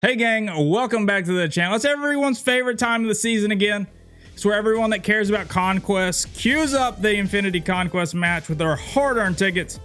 Hey gang, welcome back to the channel. It's everyone's favorite time of the season again. It's where everyone that cares about conquest queues up the Infinity Conquest match with their hard-earned tickets,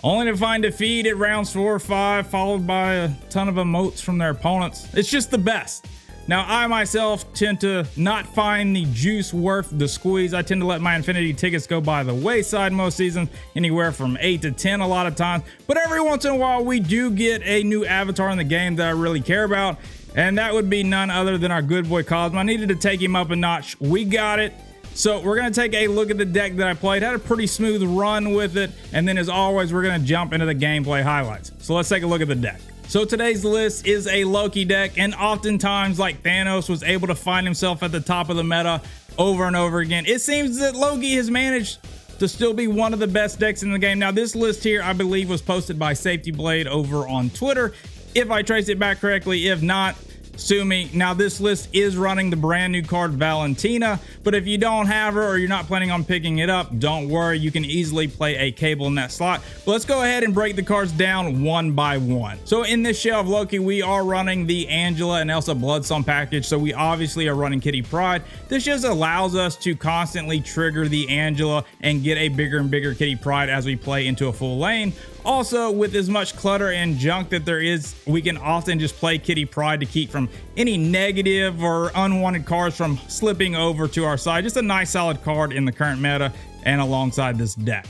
only to find defeat at rounds 4 or 5, followed by a ton of emotes from their opponents. It's just the best. Now, I myself tend to not find the juice worth the squeeze. I tend to let my Infinity tickets go by the wayside most seasons, anywhere from 8 to 10 a lot of times. But every once in a while, we do get a new avatar in the game that I really care about, and that would be none other than our good boy Cosmo. I needed to take him up a notch. We got it. So we're going to take a look at the deck that I played. Had a pretty smooth run with it, and then as always, we're going to jump into the gameplay highlights. So let's take a look at the deck. So today's list is a Loki deck, and oftentimes, like Thanos was able to find himself at the top of the meta over and over again, it seems that Loki has managed to still be one of the best decks in the game. Now, this list here, I believe, was posted by Safety Blade over on Twitter, if I trace it back correctly. If not, sue me. Now, this list is running the brand new card Valentina, but if you don't have her or you're not planning on picking it up, don't worry, you can easily play a Cable in that slot. But let's go ahead and break the cards down one by one. So in this shell of Loki, we are running the Angela and Elsa Bloodstone package, so we obviously are running Kitty Pryde. This just allows us to constantly trigger the Angela and get a bigger and bigger Kitty Pryde as we play into a full lane. Also, with as much clutter and junk that there is, we can often just play Kitty Pryde to keep from any negative or unwanted cards from slipping over to our side. Just a nice solid card in the current meta and alongside this deck.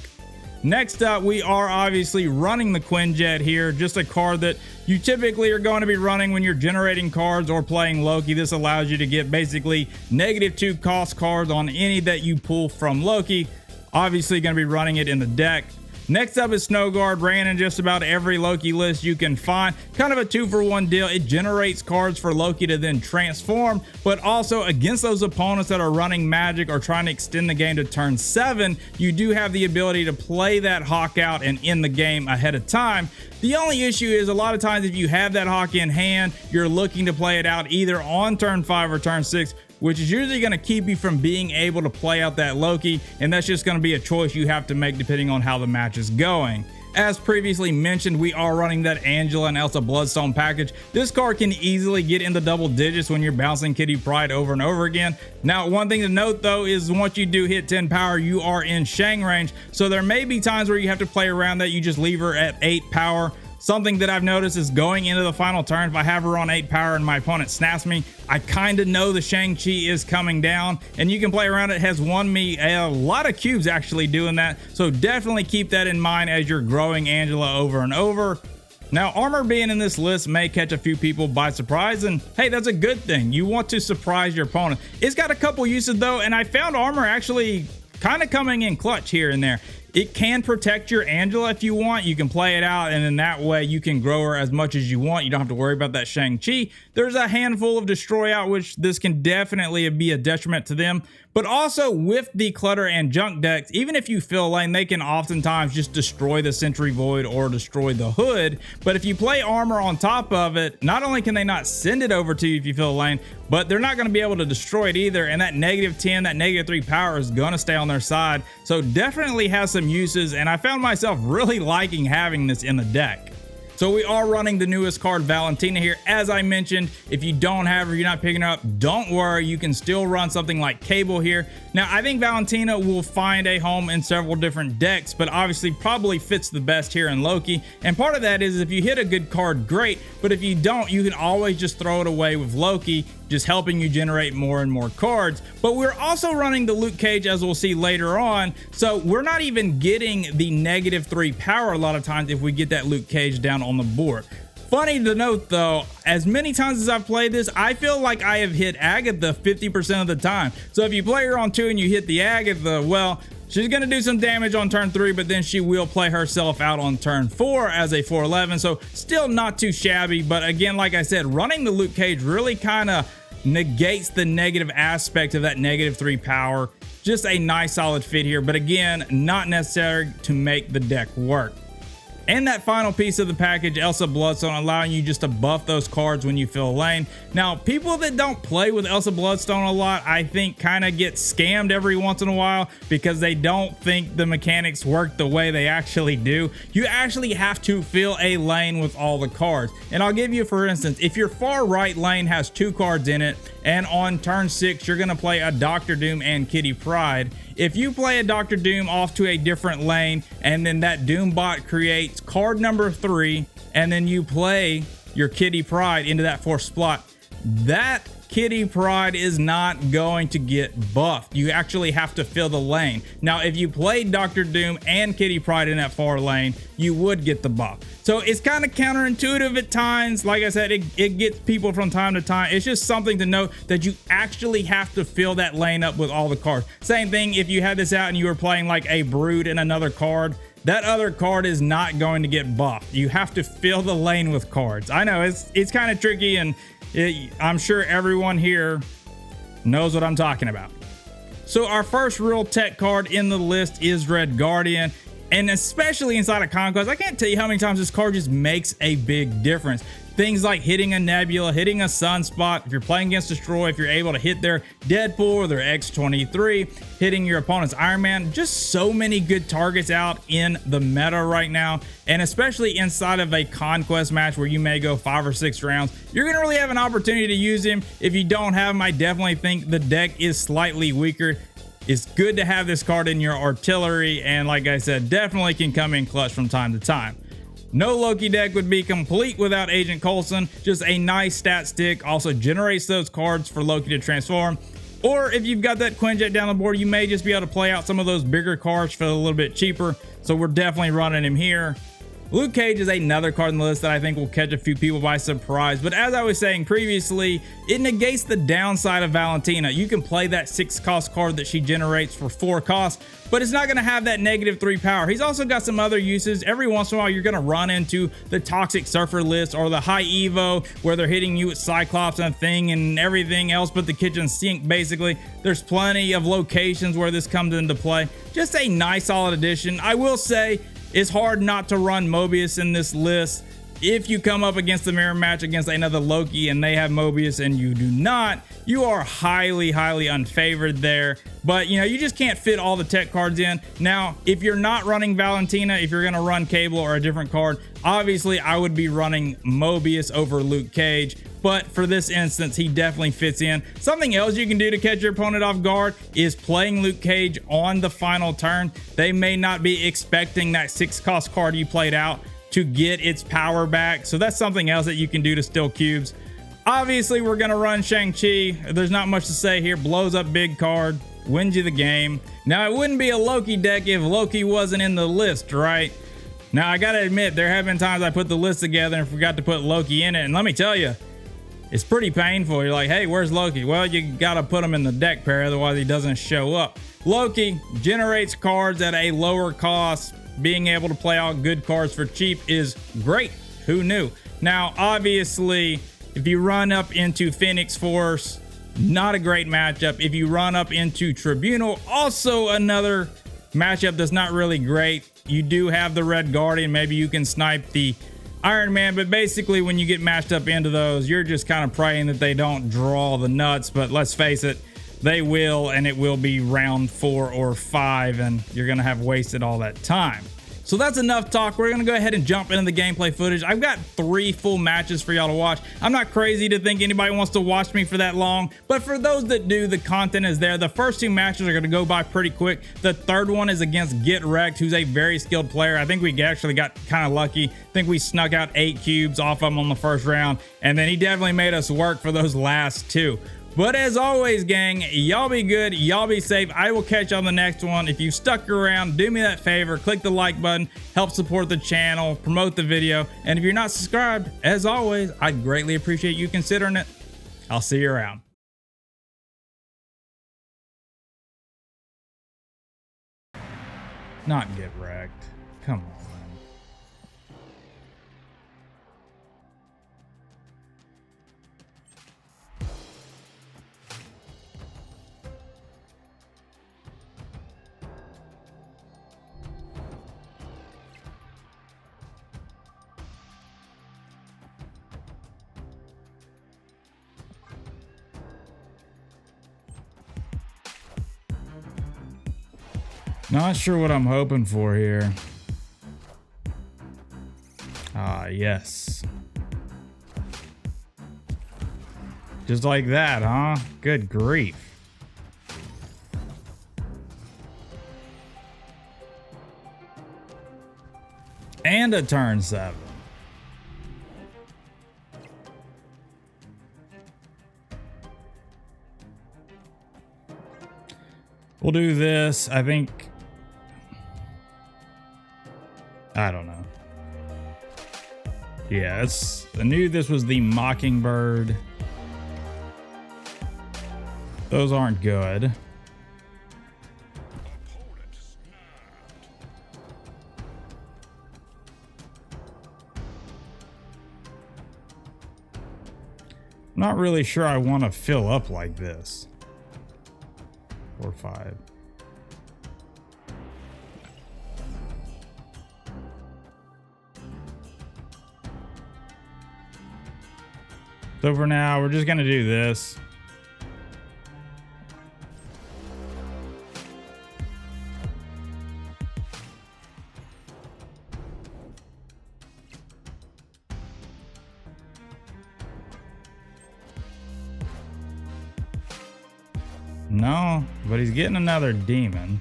Next up, we are obviously running the Quinjet here, just a card that you typically are going to be running when you're generating cards or playing Loki. This allows you to get basically -2 cost cards on any that you pull from Loki. Obviously going to be running it in the deck. Next up is Snowguard, ran in just about every Loki list you can find. Kind of a 2-for-1 deal. It generates cards for Loki to then transform, but also against those opponents that are running magic or trying to extend the game to turn 7, you do have the ability to play that Hawk out and end the game ahead of time. The only issue is a lot of times if you have that Hawk in hand, you're looking to play it out either on turn 5 or turn 6, which is usually going to keep you from being able to play out that Loki, and that's just going to be a choice you have to make depending on how the match is going. As previously mentioned, we are running that Angela and Elsa Bloodstone package. This card can easily get into double digits when you're bouncing Kitty Pryde over and over again. Now, one thing to note though is once you do hit 10 power, you are in Shang range, so there may be times where you have to play around that. You just leave her at 8 power. Something that I've noticed is going into the final turn, if I have her on 8 power and my opponent snaps me, I kind of know the Shang-Chi is coming down, and you can play around it. It has won me a lot of cubes actually doing that, so definitely keep that in mind as you're growing Angela over and over. Now, armor being in this list may catch a few people by surprise, and hey, that's a good thing. You want to surprise your opponent. It's got a couple uses though, and I found armor actually kind of coming in clutch here and there. It can protect your Angela if you want. You can play it out, and in that way you can grow her as much as you want. You don't have to worry about that Shang-Chi. There's a handful of destroy out, which this can definitely be a detriment to them. But also with the clutter and junk decks, even if you fill lane, they can oftentimes just destroy the Sentry Void or destroy the Hood. But if you play armor on top of it, not only can they not send it over to you if you fill a lane, but they're not going to be able to destroy it either. And that -10, that -3 power is going to stay on their side. So definitely has some uses, and I found myself really liking having this in the deck. So we are running the newest card Valentina here. As I mentioned, if you don't have her, you're not picking her up, don't worry, you can still run something like Cable here. Now, I think Valentina will find a home in several different decks, but obviously probably fits the best here in Loki. And part of that is if you hit a good card, great, but if you don't, you can always just throw it away with Loki, just helping you generate more and more cards. But we're also running the Luke Cage, as we'll see later on, so we're not even getting the -3 power a lot of times if we get that Luke Cage down on the board. Funny to note though, as many times as I've played this, I feel like I have hit Agatha 50% of the time. So if you play her on 2 and you hit the Agatha, well, she's going to do some damage on turn 3, but then she will play herself out on turn 4 as a 4/11, so still not too shabby. But again, like I said, running the Luke Cage really kind of negates the negative aspect of that -3 power. Just a nice solid fit here, but again, not necessary to make the deck work. And that final piece of the package, Elsa Bloodstone, allowing you just to buff those cards when you fill a lane. Now, people that don't play with Elsa Bloodstone a lot, I think kind of get scammed every once in a while because they don't think the mechanics work the way they actually do. You actually have to fill a lane with all the cards. And I'll give you, for instance, if your far right lane has 2 cards in it, and on turn 6, you're going to play a Dr. Doom and Kitty Pryde. If you play a Dr. Doom off to a different lane, and then that Doom bot creates card number 3, and then you play your Kitty Pryde into that 4th slot, that Kitty Pryde is not going to get buffed. You actually have to fill the lane. Now, if you played Dr. Doom and Kitty Pryde in that far lane, you would get the buff. So it's kind of counterintuitive at times. Like I said, it gets people from time to time. It's just something to note that you actually have to fill that lane up with all the cards. Same thing if you had this out and you were playing like a Brood and another card. That other card is not going to get buffed. You have to fill the lane with cards. I know it's kind of tricky, and I'm sure everyone here knows what I'm talking about. So our first real tech card in the list is Red Guardian. And especially inside of Conquest, I can't tell you how many times this card just makes a big difference. Things like hitting a Nebula, hitting a Sunspot, if you're playing against Destroy, if you're able to hit their Deadpool or their X-23, hitting your opponent's Iron Man, just so many good targets out in the meta right now. And especially inside of a Conquest match where you may go 5 or 6 rounds, you're going to really have an opportunity to use him. If you don't have him, I definitely think the deck is slightly weaker. It's good to have this card in your artillery, and like I said, definitely can come in clutch from time to time. No Loki deck would be complete without Agent Coulson. Just a nice stat stick, also generates those cards for Loki to transform. Or if you've got that Quinjet down the board, you may just be able to play out some of those bigger cards for a little bit cheaper. So we're definitely running him here. Luke Cage is another card on the list that I think will catch a few people by surprise, but as I was saying previously, it negates the downside of Valentina. You can play that 6 cost card that she generates for 4 costs, but it's not going to have that -3 power. He's also got some other uses. Every once in a while, you're going to run into the Toxic Surfer list or the High Evo where they're hitting you with Cyclops and Thing and everything else but the kitchen sink, basically. There's plenty of locations where this comes into play. Just a nice solid addition. I will say, it's hard not to run Mobius in this list. If you come up against the mirror match against another Loki and they have Mobius and you do not, you are highly unfavored there. But you know, you just can't fit all the tech cards in. Now, if you're not running Valentina, if you're gonna run Cable or a different card, obviously I would be running Mobius over Luke Cage. But for this instance, he definitely fits in. Something else you can do to catch your opponent off guard is playing Luke Cage on the final turn. They may not be expecting that 6 cost card you played out to get its power back. So that's something else that you can do to steal cubes. Obviously, we're gonna run Shang-Chi. There's not much to say here. Blows up big card, wins you the game. Now, it wouldn't be a Loki deck if Loki wasn't in the list, right? Now, I gotta admit, there have been times I put the list together and forgot to put Loki in it. And let me tell you, it's pretty painful. You're like, hey, where's Loki? Well, you gotta put him in the deck pair, otherwise he doesn't show up. Loki generates cards at a lower cost. Being able to play out good cards for cheap is great. Who knew? Now, obviously, if you run up into Phoenix Force, not a great matchup. If you run up into Tribunal, also another matchup that's not really great. You do have the Red Guardian. Maybe you can snipe the Iron Man, but basically when you get matched up into those, you're just kind of praying that they don't draw the nuts. But let's face it, they will, and it will be round 4 or 5, and you're gonna have wasted all that time. So that's enough talk. We're gonna go ahead and jump into the gameplay footage. I've got 3 full matches for y'all to watch. I'm not crazy to think anybody wants to watch me for that long, but for those that do, the content is there. The first 2 matches are gonna go by pretty quick. The third one is against GetREKT, who's a very skilled player. I think we actually got kind of lucky. I think we snuck out 8 cubes off him on the first round, and then he definitely made us work for those last 2. But as always, gang, y'all be good, y'all be safe. I will catch you on the next one. If you stuck around, do me that favor, click the like button, help support the channel, promote the video. And if you're not subscribed, as always, I'd greatly appreciate you considering it. I'll see you around. Not GetREKT. Come on. Not sure what I'm hoping for here. Ah, yes. Just like that, huh? Good grief. And a turn 7. We'll do this. I think. I don't know. Yeah, I knew this was the Mockingbird. Those aren't good. Not really sure I want to fill up like this. 4, 5. So for now, we're just gonna do this. No, but he's getting another demon.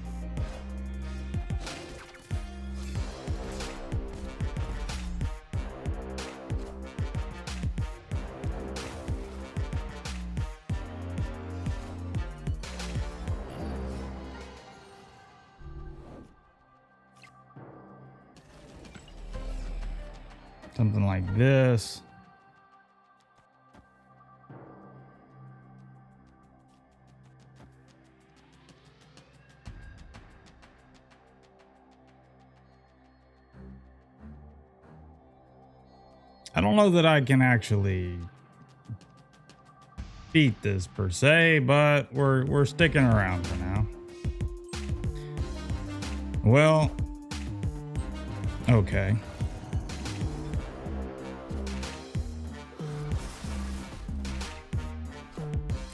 Something like this. I don't know that I can actually beat this per se, but we're sticking around for now. Well, okay.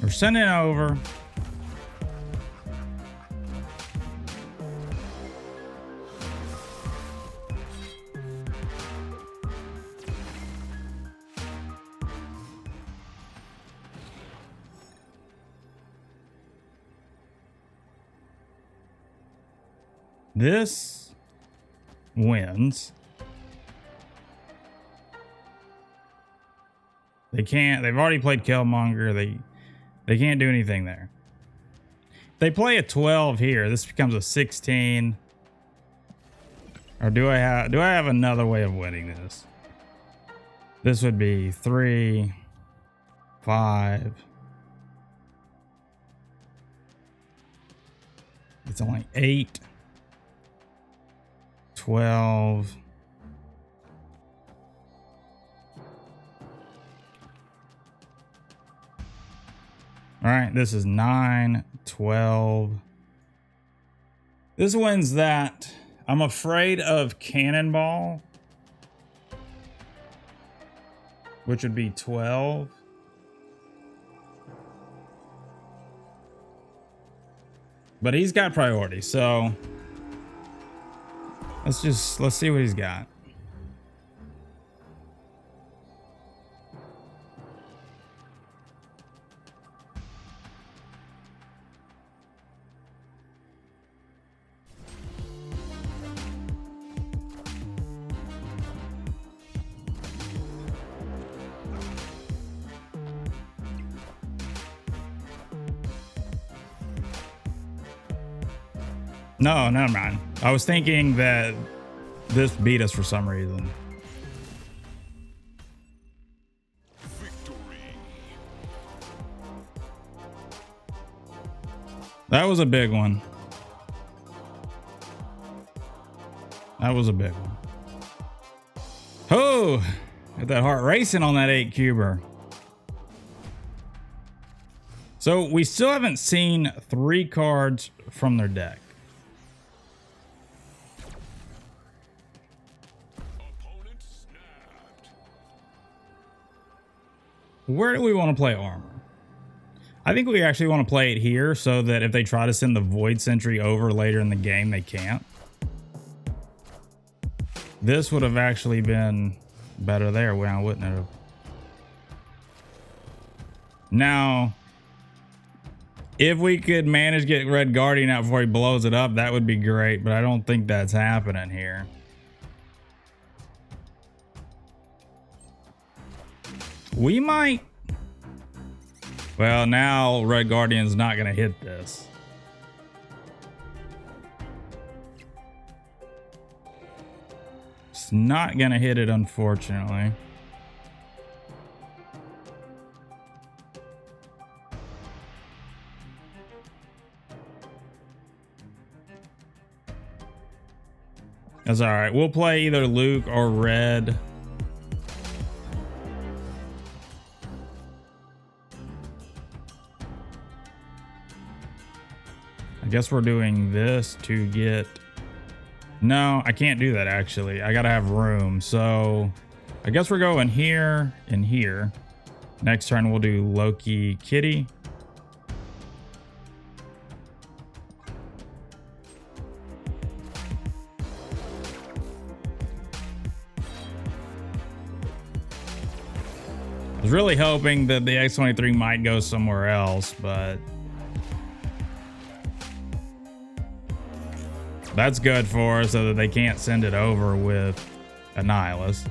We're sending over. This wins. They can't. They've already played Killmonger. They can't do anything there. They play a 12 here. This becomes a 16. Or do I have another way of winning this? This would be 3, 5. It's only 8. 12. All right, this is 9, 12. This wins that. I'm afraid of Cannonball, which would be 12. But he's got priority, so let's see what he's got. No, never mind. I was thinking that this beat us for some reason. Victory. That was a big one. That was a big one. Oh, got that heart racing on that 8 cuber. So we still haven't seen 3 cards from their deck. Where do we want to play armor? I think we actually want to play it here so that if they try to send the Void Sentry over later in the game, they can't. This would have actually been better there, well, wouldn't it have? Now, if we could manage to get Red Guardian out before he blows it up, that would be great, but I don't think that's happening here. We might... Well, now Red Guardian's not going to hit this. It's not going to hit it, unfortunately. That's all right. We'll play either Luke or Red. I guess we're doing this to get... No, I can't do that, actually. I gotta have room. So I guess we're going here and here. Next turn, we'll do Loki Kitty. I was really hoping that the X-23 might go somewhere else, but... That's good for us so that they can't send it over with a Nihilus.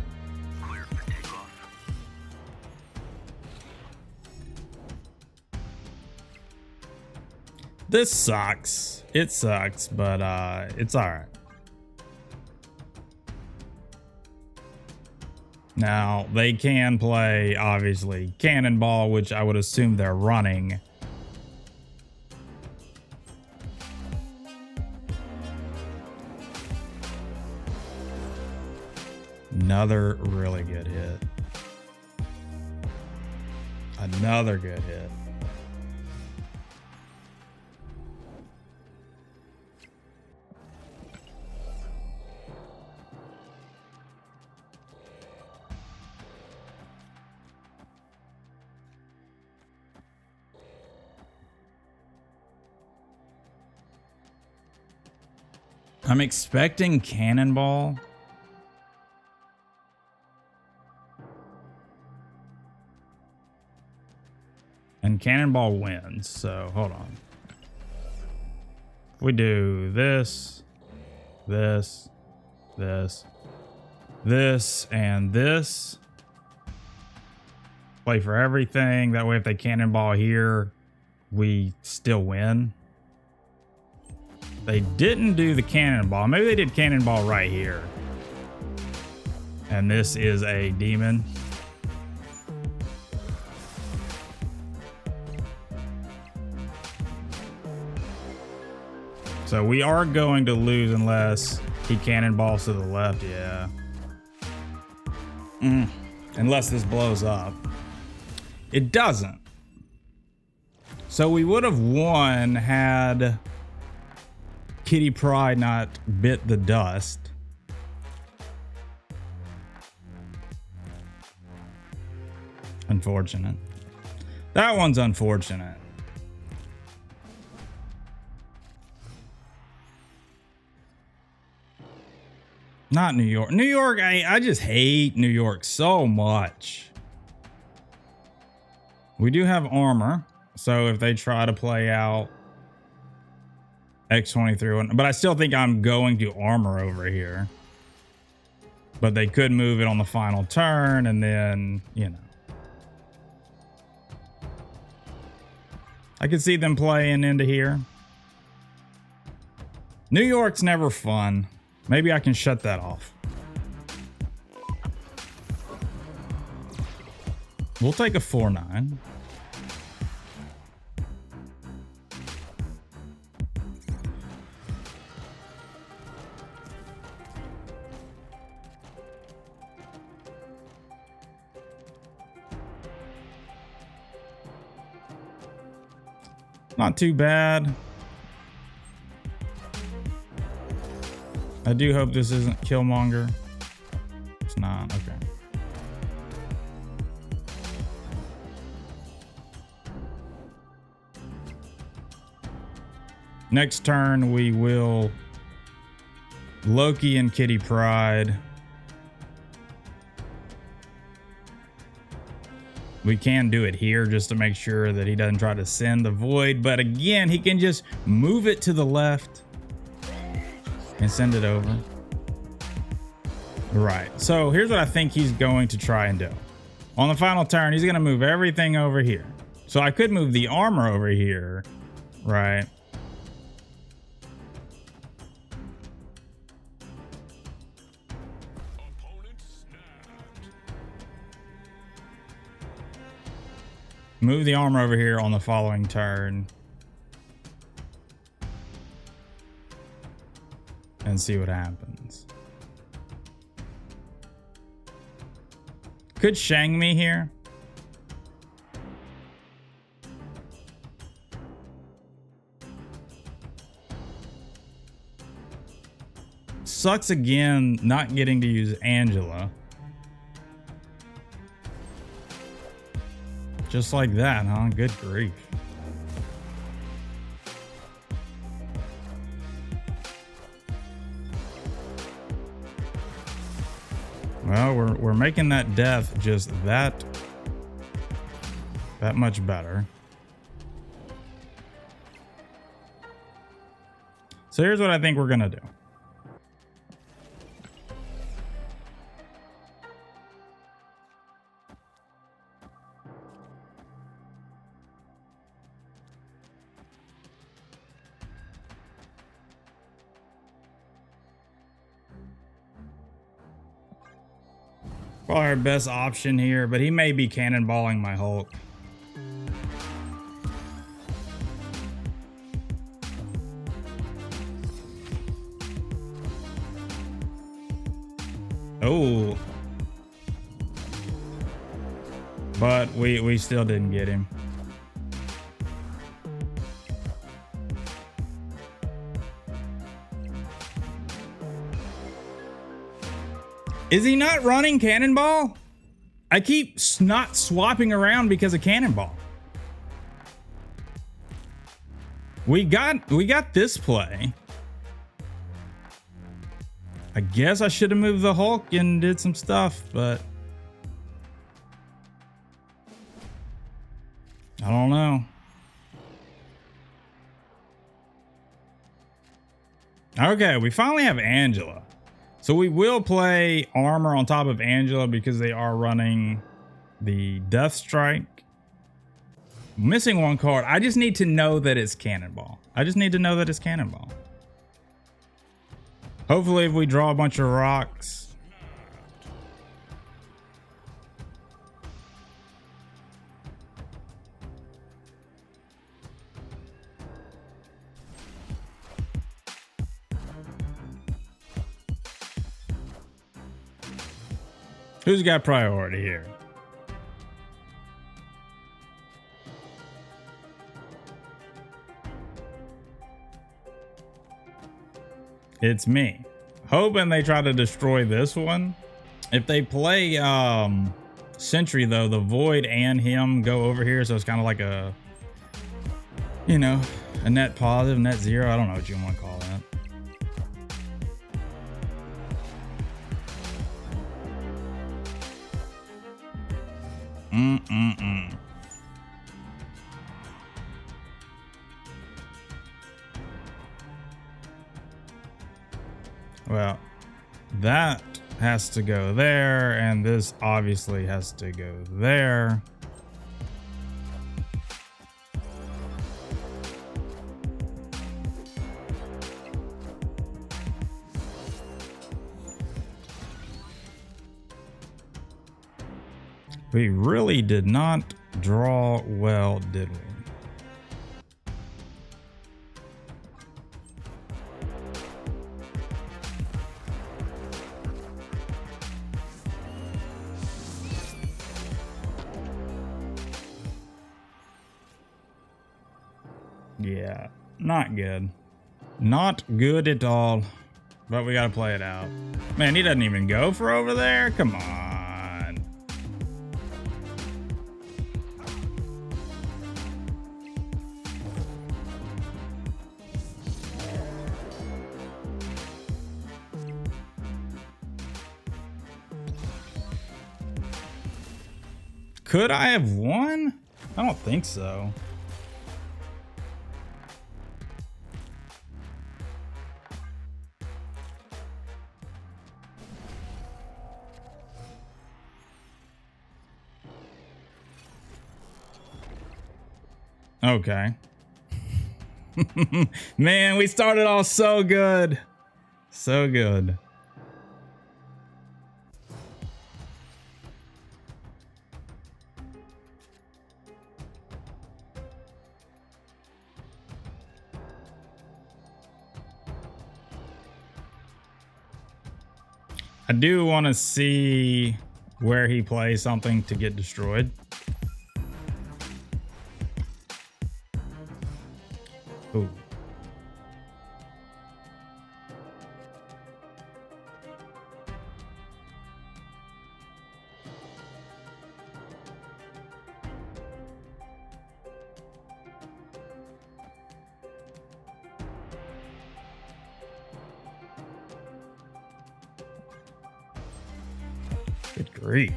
This sucks. It sucks, but it's all right. Now, they can play, obviously, Cannonball, which I would assume they're running. Another really good hit. Another good hit. I'm expecting Cannonball. And Cannonball wins, so hold on. We do this, this, this, this, and this. Play for everything. That way if they Cannonball here, we still win. They didn't do the Cannonball. Maybe they did Cannonball right here. And this is a demon. So we are going to lose unless he cannonballs to the left, yeah. Unless this blows up. It doesn't. So we would have won had Kitty Pryde not bit the dust. Unfortunate. That one's unfortunate. Not New York. New York, I just hate New York so much. We do have armor. So if they try to play out X-23, but I still think I'm going to armor over here. But they could move it on the final turn and then, you know. I could see them playing into here. New York's never fun. Maybe I can shut that off. We'll take a 4-9. Not too bad. I do hope this isn't Killmonger. It's not, okay. Next turn, we will Loki and Kitty Pryde. We can do it here just to make sure that he doesn't try to send the void. But again, he can just move it to the left and send it over. Right. So here's what I think he's going to try and do. On the final turn, he's going to move everything over here. So I could move the armor over here, right? Move the armor over here on the following turn. And see what happens. Could Shang me here. Sucks again not getting to use Angela. Just like that, huh? Good grief. Well, we're making that death just that much better. So here's what I think we're gonna do. Probably our best option here, but he may be cannonballing my Hulk. Oh. But we still didn't get him. Is he not running Cannonball? I keep not swapping around because of Cannonball. We got this play. I guess I should have moved the Hulk and did some stuff, but I don't know. Okay, we finally have Angela. So we will play armor on top of Angela because they are running the Death Strike. Missing one card. I just need to know that it's Cannonball. I just need to know that it's Cannonball. Hopefully if we draw a bunch of rocks. Who's got priority here? It's me. Hoping they try to destroy this one. If they play Sentry though, the Void and him go over here, so it's kind of like a, you know, a net positive, net zero. I don't know what you want to call that. Well, that has to go there, and this obviously has to go there. We really did not draw well, did we? Yeah, not good. Not good at all. But we gotta play it out. Man, he doesn't even go for over there? Come on. Could I have won? I don't think so. Okay. Man, we started off so good. So good. I do want to see where he plays something to get destroyed. Ooh. Good grief.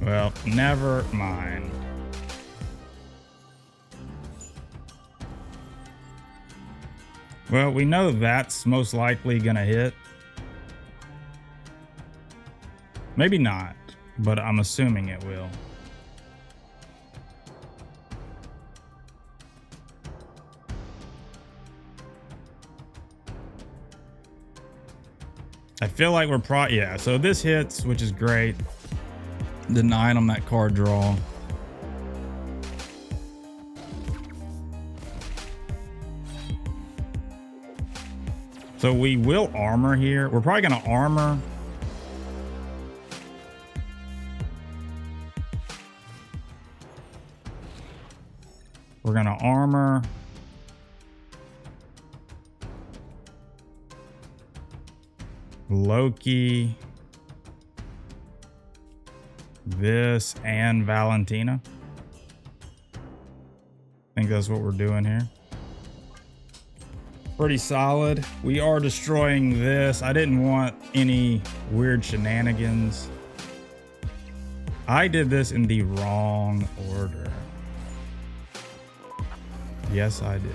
Well, never mind. Well, we know that's most likely gonna hit. Maybe not, but I'm assuming it will. I feel like we're yeah, so this hits, which is great. The 9 on that card draw. So we will armor here. We're probably gonna armor. We're gonna armor. Loki, this, and Valentina. I think that's what we're doing here. Pretty solid. We are destroying this. I didn't want any weird shenanigans. I did this in the wrong order. Yes, I did.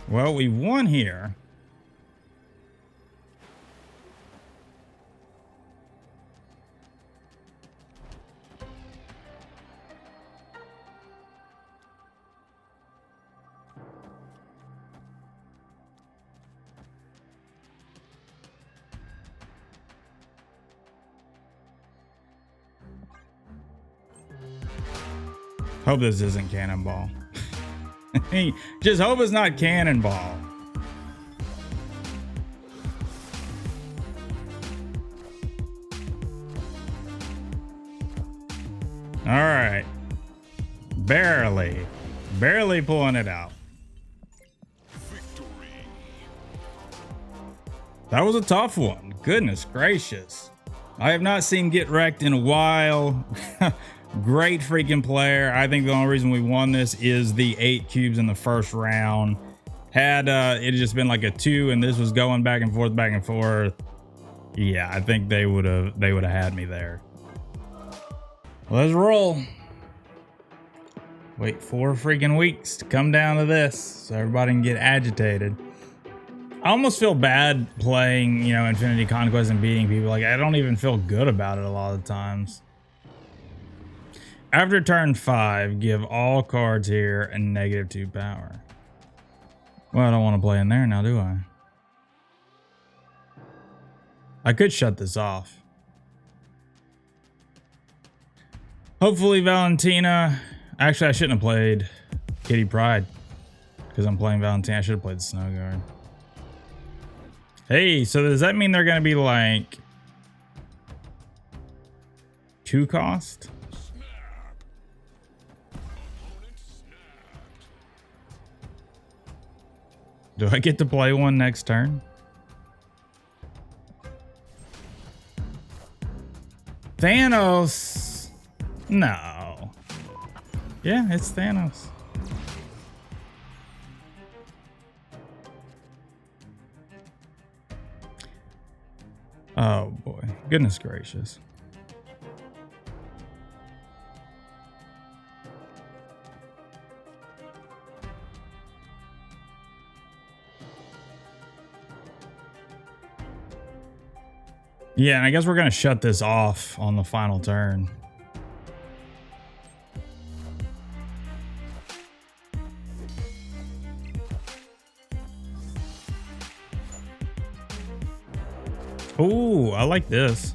Well, we won here. Hope this isn't cannonball. Just hope it's not cannonball. All right. Barely pulling it out. Victory. That was a tough one. Goodness gracious. I have not seen GetREKT in a while. Great freaking player. I think the only reason we won this is the 8 cubes in the first round. Had it just been like a 2 and this was going back and forth, yeah, I think they would have had me there. Let's roll. Wait 4 freaking weeks to come down to this so everybody can get agitated. I almost feel bad playing, you know, Infinity Conquest and beating people. Like, I don't even feel good about it a lot of times. After turn 5, give all cards here a -2 power. Well, I don't want to play in there now, do I? I could shut this off. Hopefully Valentina. Actually, I shouldn't have played Kitty Pryde because I'm playing Valentina. I should have played the Snow Guard. Hey, so does that mean they're going to be like 2 cost? Do I get to play one next turn? Thanos. No. Yeah, it's Thanos. Oh boy, goodness gracious. Yeah, and I guess we're gonna shut this off on the final turn. Ooh, I like this.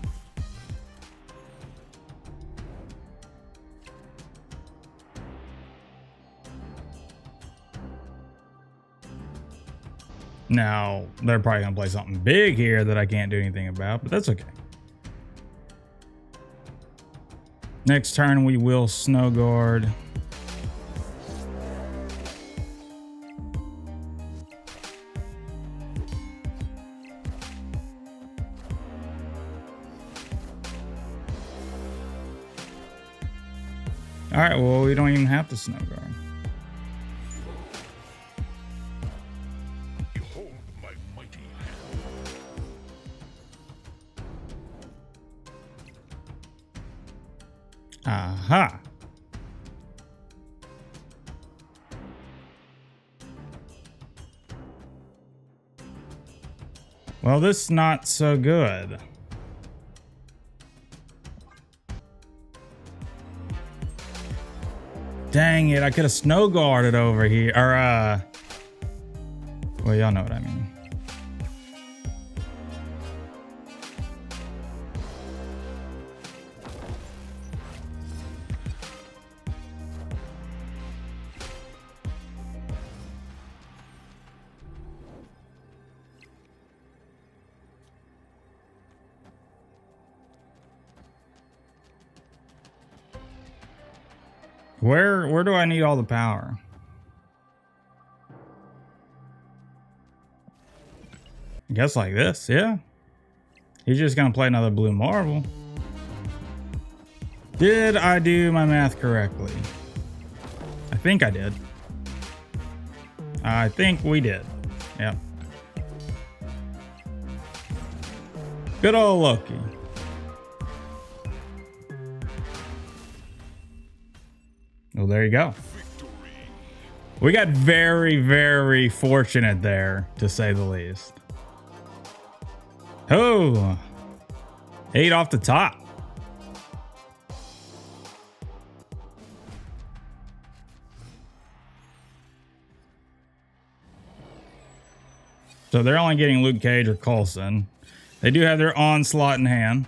Now, they're probably gonna play something big here that I can't do anything about, but that's okay. Next turn, we will Snow Guard. All right, well, we don't even have to Snow Guard. Behold my mighty hand. Aha. Well, this is not so good. Dang it, I could have Snow Guarded over here. Or, well, y'all know what I mean. Where do I need all the power? I guess like this, yeah. He's just gonna play another blue marble. Did I do my math correctly? I think I did. I think we did. Yep. Good old Loki. Well, there you go. We got very, very fortunate there, to say the least. Oh, 8 off the top. So they're only getting Luke Cage or Coulson. They do have their onslaught in hand.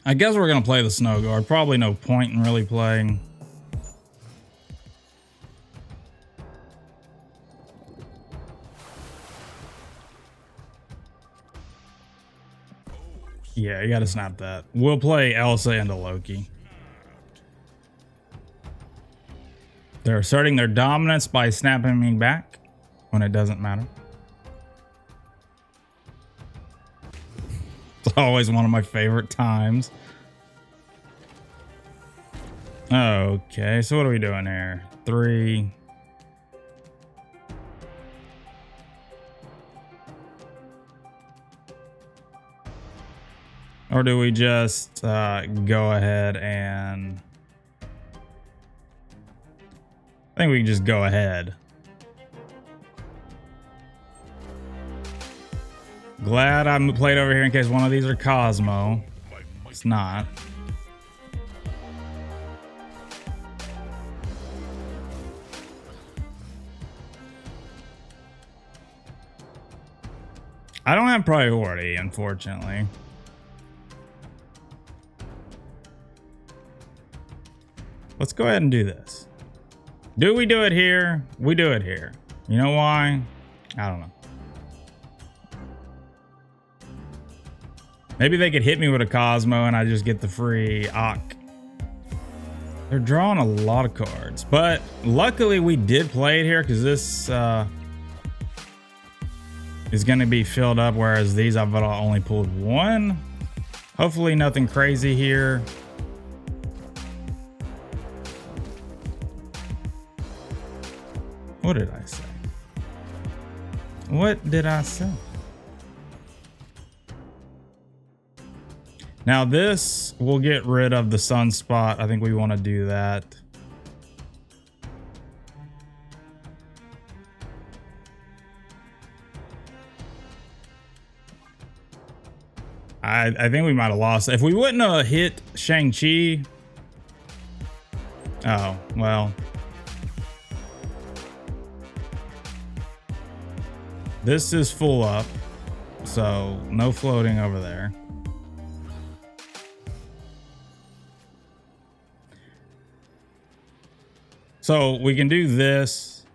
I guess we're going to play the Snow Guard. Probably no point in really playing. Yeah, you got to snap that. We'll play Elsa into Loki. They're asserting their dominance by snapping me back when it doesn't matter. It's always one of my favorite times. Okay, so what are we doing here? 3. Or do we just go ahead and... I think we can just go ahead. Glad I'm played over here in case one of these are Cosmo. It's not. I don't have priority, unfortunately. Let's go ahead and do this. Do we do it here? We do it here. You know why? I don't know. Maybe they could hit me with a Cosmo and I just get the free Ock. They're drawing a lot of cards, but luckily we did play it here because this is going to be filled up, whereas these I've only pulled one. Hopefully nothing crazy here. What did I say? What did I say? Now this will get rid of the sunspot. I think we want to do that. I think we might have lost. If we wouldn't have hit Shang-Chi. Oh, well. This is full up, so no floating over there. So we can do this.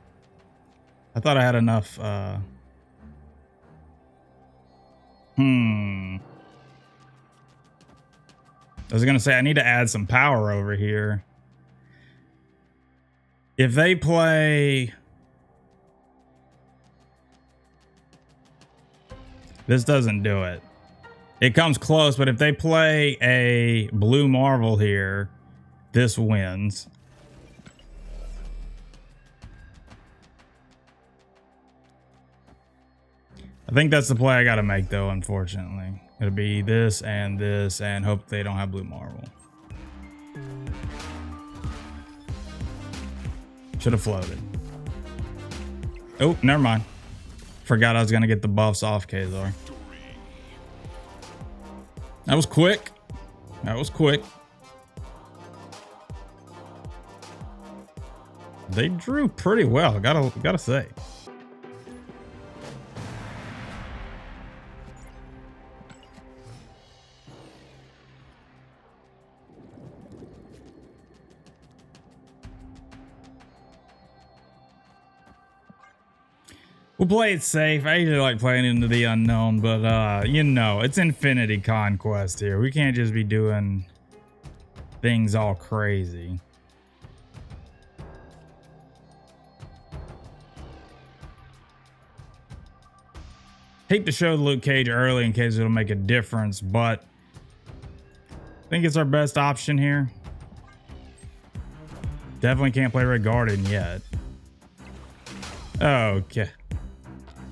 I thought I had enough. I was gonna say I need to add some power over here. If they play, this doesn't do it. It comes close, but if they play a blue Marvel here, this wins. I think that's the play I got to make, though, unfortunately. It'll be this, and hope they don't have blue Marvel. Should have floated. Oh, never mind. Forgot I was going to get the buffs off Kazar. That was quick. That was quick. They drew pretty well, gotta say. We'll play it safe. I usually like playing into the unknown, but you know, it's Infinity Conquest here. We can't just be doing things all crazy. Hate to show Luke Cage early in case it'll make a difference, but I think it's our best option here. Definitely can't play Red Guardian yet. Okay.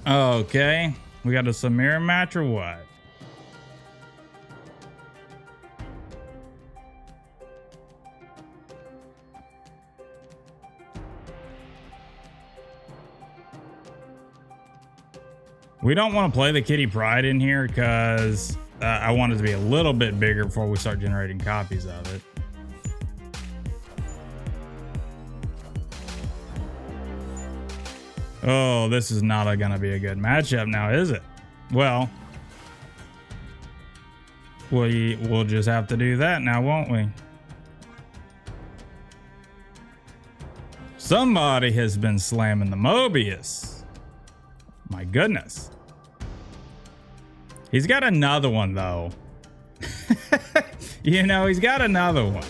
Okay, we got a Samira match or what? We don't want to play the Kitty Pryde in here because I want it to be a little bit bigger before we start generating copies of it. Oh, this is not gonna be a good matchup now, is it? Well, we'll just have to do that now, won't we? Somebody has been slamming the Mobius. My goodness. He's got another one, though. You know, he's got another one.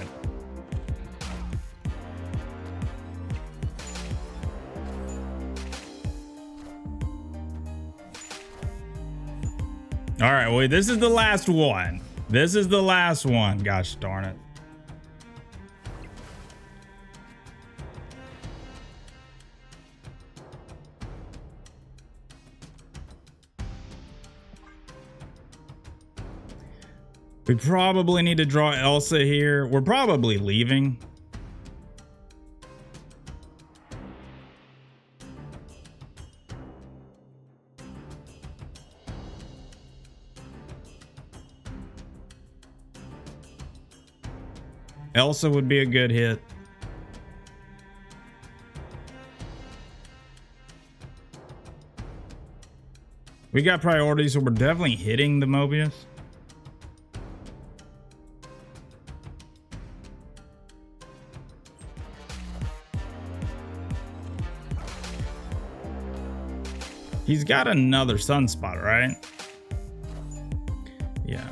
All right, well, this is the last one. This is the last one. Gosh darn it. We probably need to draw Elsa here. We're probably leaving. Elsa would be a good hit. We got priorities, so we're definitely hitting the Mobius. He's got another sunspot, right? Yeah.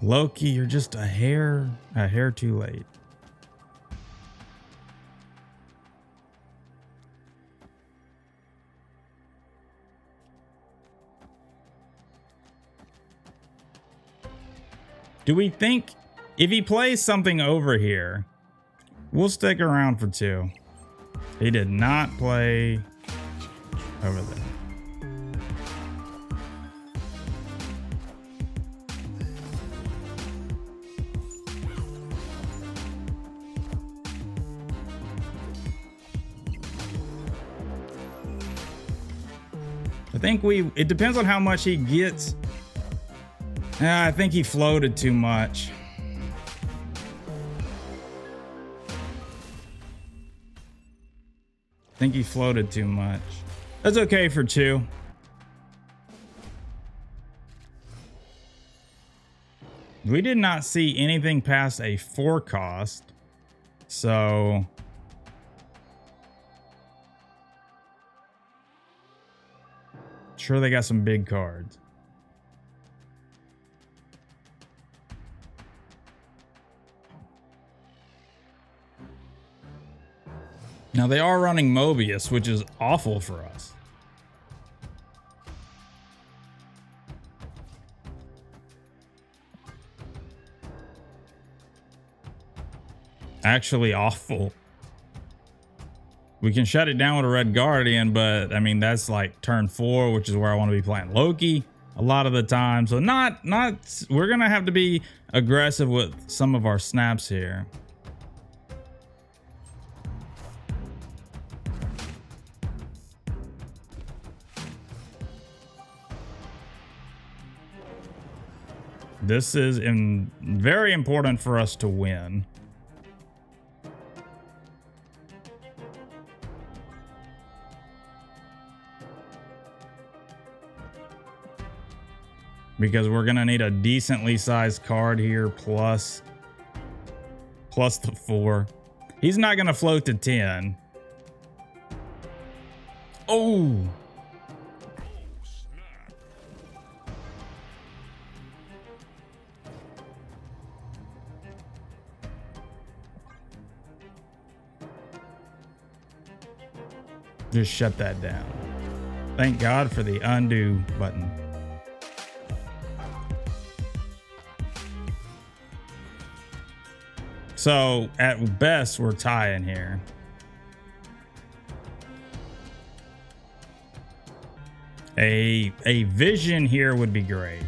Loki, you're just a hair too late. Do we think if he plays something over here, we'll stick around for 2? He did not play over there. I think it depends on how much he gets. I think he floated too much. I think he floated too much. That's okay for 2. We did not see anything past a 4 cost. So sure they got some big cards. Now they are running Mobius, which is awful for us. Actually awful. We can shut it down with a Red Guardian, but I mean, that's like turn 4, which is where I want to be playing Loki a lot of the time. So we're going to have to be aggressive with some of our snaps here. This is very important for us to win. Because we're gonna need a decently sized card here plus the 4. He's not gonna float to 10. Oh. Just shut that down. Thank God for the undo button. So at best, we're tying here. A vision here would be great.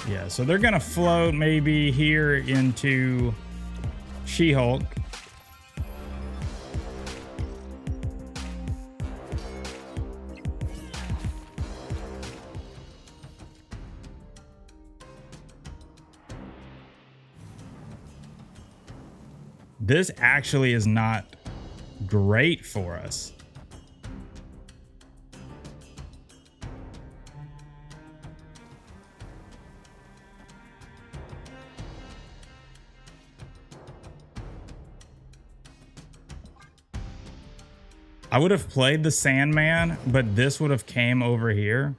Yeah, so they're gonna float maybe here into She-Hulk. This actually is not great for us. I would have played the Sandman, but this would have came over here.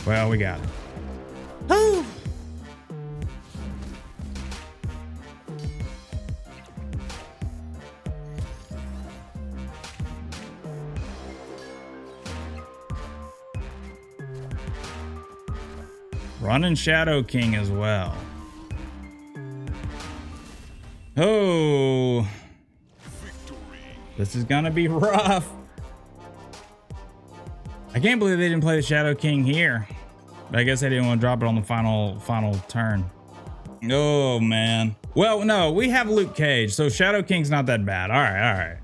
Well, we got it. Oh. Running Shadow King as well. Oh. This is gonna be rough. I can't believe they didn't play the Shadow King here. But I guess they didn't want to drop it on the final turn. Oh, man. Well, no, we have Luke Cage, so Shadow King's not that bad. All right.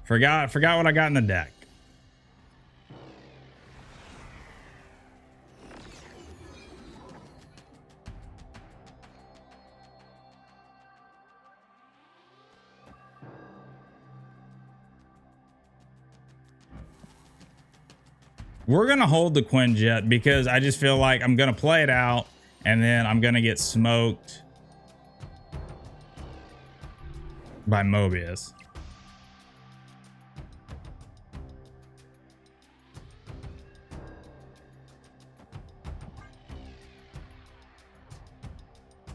Forgot what I got in the deck. We're going to hold the Quinjet because I just feel like I'm going to play it out and then I'm going to get smoked by Mobius.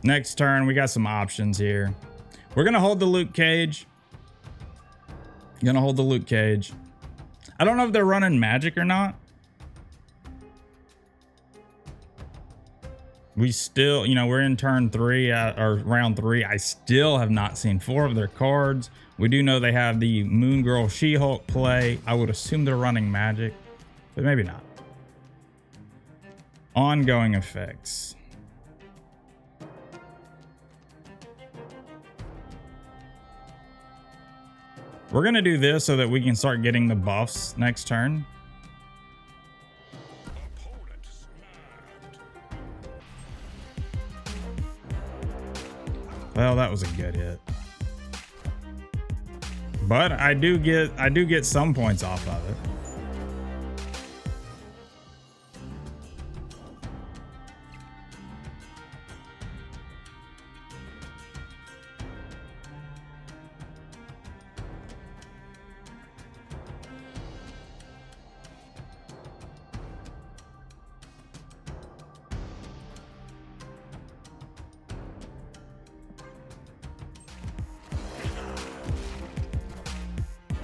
Next turn, we got some options here. We're going to hold the Luke Cage. Gonna hold the Luke Cage. I don't know if they're running magic or not. We still, you know, we're in turn 3 or round 3. I still have not seen 4 of their cards. We do know they have the Moon Girl She-Hulk play. I would assume they're running magic, but maybe not. Ongoing effects. We're going to do this so that we can start getting the buffs next turn. Well, that was a good hit. But I do get some points off of it.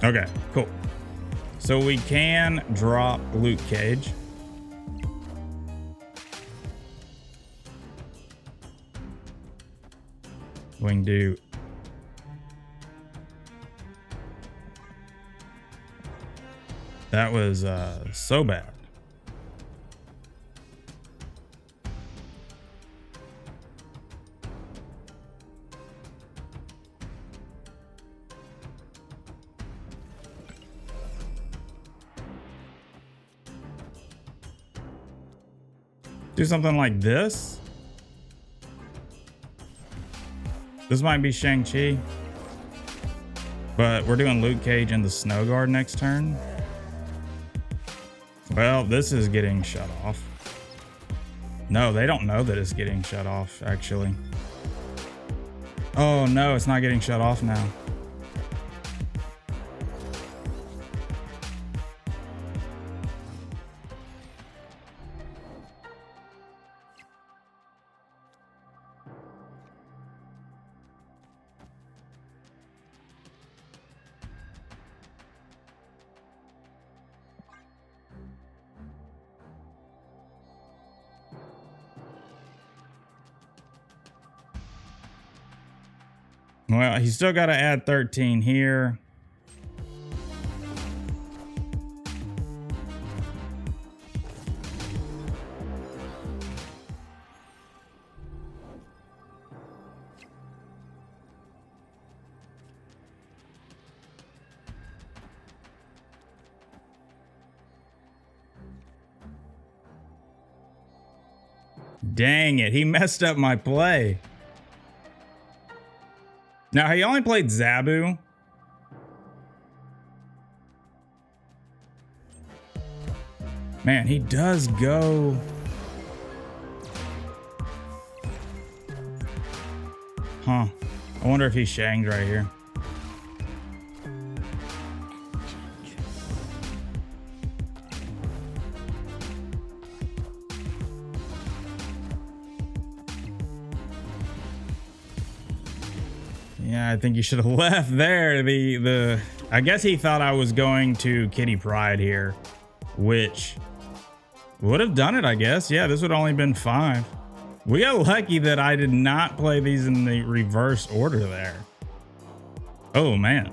Okay, cool. So we can drop Luke Cage. We can do that was so bad. Do something like this. This might be Shang-Chi. But we're doing Luke Cage and the Snow Guard next turn. Well, this is getting shut off. No, they don't know that it's getting shut off, actually. Oh no, it's not getting shut off now. Well, he's still got to add 13 here. Dang it, he messed up my play. Now, he only played Zabu. Man, he does go. Huh. I wonder if he's Shanged right here. Yeah, I think you should have left there. I guess he thought I was going to Kitty Pryde here, which would have done it, I guess. Yeah, this would have only been 5. We got lucky that I did not play these in the reverse order there. Oh, man.